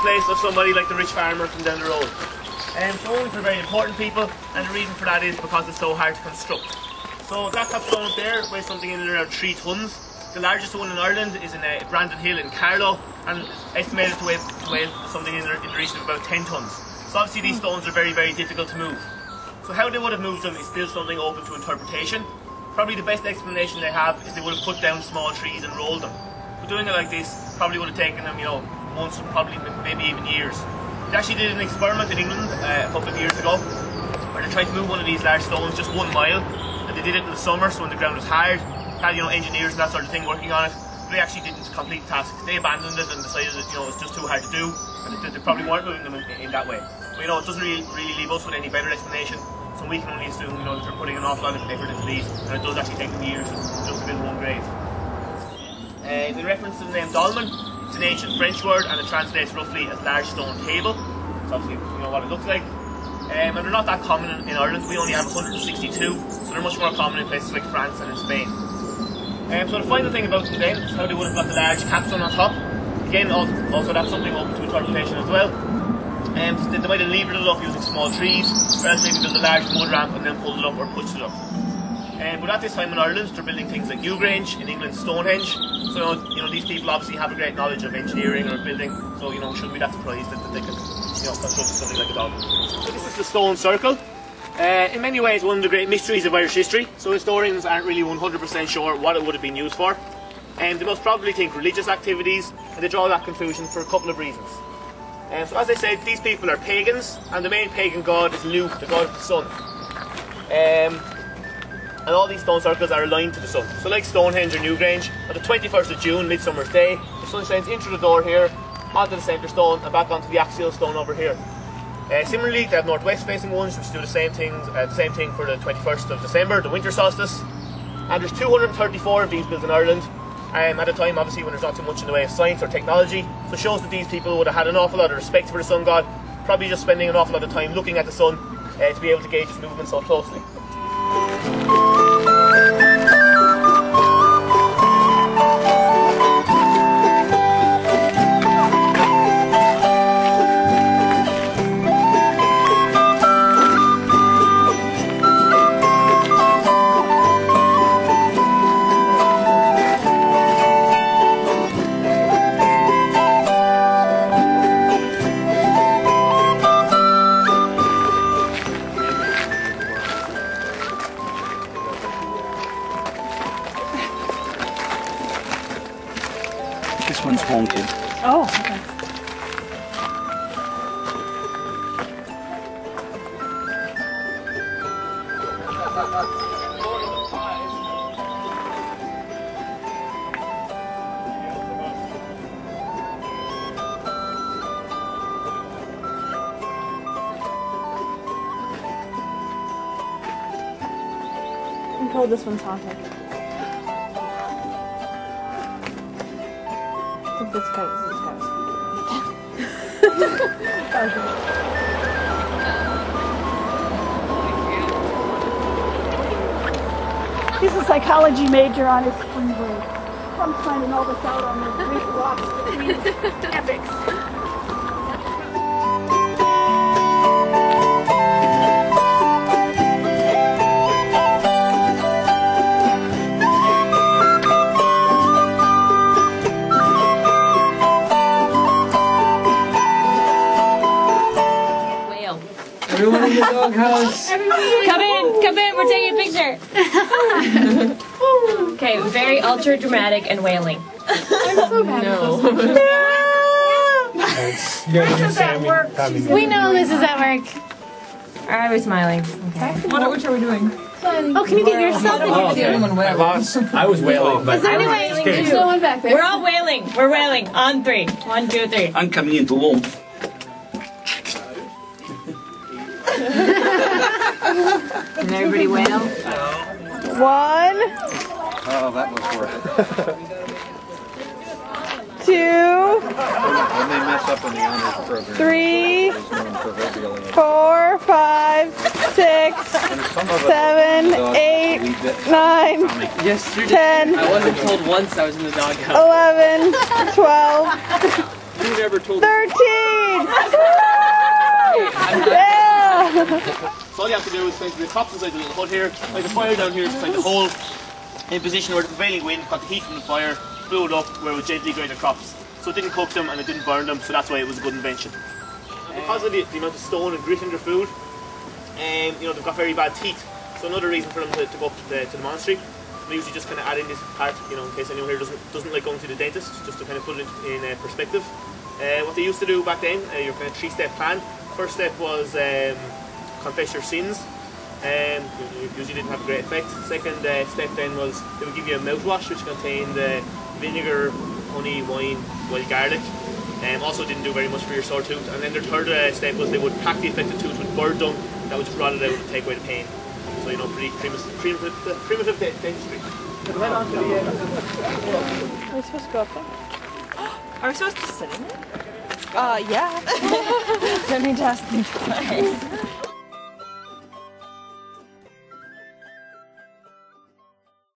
place of somebody like the rich farmer from down the road. Stones are very important people, and the reason for that is because it's so hard to construct. So that top stone up there weighs something in and around 3 tons. The largest one in Ireland is in Brandon Hill in Carlow, and estimated to weigh something in the region of about 10 tons. So obviously these stones are very, very difficult to move. So how they would have moved them is still something open to interpretation. Probably the best explanation they have is they would have cut down small trees and rolled them. But doing it like this probably would have taken them, months, probably maybe even years. They actually did an experiment in England a couple of years ago, where they tried to move one of these large stones just 1 mile, and they did it in the summer, so when the ground was hard. Had engineers and that sort of thing working on it, but they actually didn't complete the task. They abandoned it and decided that it's just too hard to do, and they probably weren't moving them in that way. But it doesn't really leave us with any better explanation. So we can only assume that they're putting an awful lot of effort into these, and it does actually take them years just to build one grave. In reference to the name Dolmen, it's an ancient French word, and it translates roughly as large stone table. It's obviously what it looks like. And they're not that common in Ireland. We only have 162, so they're much more common in places like France and in Spain. So the final thing about them then is how they would have got the large capstone on top. Again, also that's something open to interpretation as well. They might have levered it up using small trees, or else maybe build a large mud ramp and then pulled it up or pushed it up. But at this time in Ireland, they're building things like Newgrange, in England Stonehenge. So these people obviously have a great knowledge of engineering or building. So shouldn't be that surprised that they can construct something like a dog. So this is the stone circle. In many ways, one of the great mysteries of Irish history. So historians aren't really 100% sure what it would have been used for. They most probably think religious activities, and they draw that conclusion for a couple of reasons. So as I said, these people are pagans, and the main pagan god is Luke, the god of the sun. And all these stone circles are aligned to the sun. So like Stonehenge or Newgrange, on the 21st of June, Midsummer's Day, the sun shines in through the door here, onto the centre stone, and back onto the axial stone over here. Similarly, they have northwest facing ones which do the same thing for the 21st of December, the winter solstice. And there's 234 of these built in Ireland at a time obviously when there's not too much in the way of science or technology. So it shows that these people would have had an awful lot of respect for the sun god, probably just spending an awful lot of time looking at the sun to be able to gauge its movement so closely. This one's haunted. Oh, okay. I'm told this one's haunted. This guy is He's a psychology major on his spring break. I'm finding all this out on the brief walks between epics. Everyone in the doghouse. Come in, we're taking a picture. Okay, very ultra dramatic and wailing. I'm so bad. No. This is at work. We know this is at work. I was smiling. Okay. Which are we doing? Oh, can you get yourself in here? I was wailing, but Is there wailing? There's no one back there. We're all wailing. We're wailing. On 3. 1, 2, 3. I'm coming into warmth. Can everybody wail? 1. Oh, that was worth it. 2. When they mess up on the honors program, 3. there's no proverbially 4, 5, 6, 7, 8, 9, Yesterday, 10, I wasn't told once I was in the doghouse. 11, 12, You never told 13. So all you have to do is place the crops inside the little hut here, like the fire down here beside the hole, in a position where the prevailing wind got the heat from the fire, blew it up where it would gently dry the crops. So it didn't cook them and it didn't burn them, so that's why it was a good invention. Because of the amount of stone and grit in their food, you know, they've got very bad teeth. So another reason for them to go up to the monastery. They usually just kind of add in this part, you know, in case anyone here doesn't like going to the dentist, just to kind of put it in perspective. What they used to do back then, your kind of 3-step plan. First step was confess your sins. Usually didn't have a great effect. Second step then was they would give you a mouthwash which contained vinegar, honey, wine, wild garlic. Also didn't do very much for your sore tooth. And then their third step was they would pack the affected tooth with bird dung that would just rot it out and take away the pain. So, you know, pretty primitive dentistry. Head on to the Are we supposed to go up there? Are we supposed to sit in it? Yeah. Let me just ask you twice.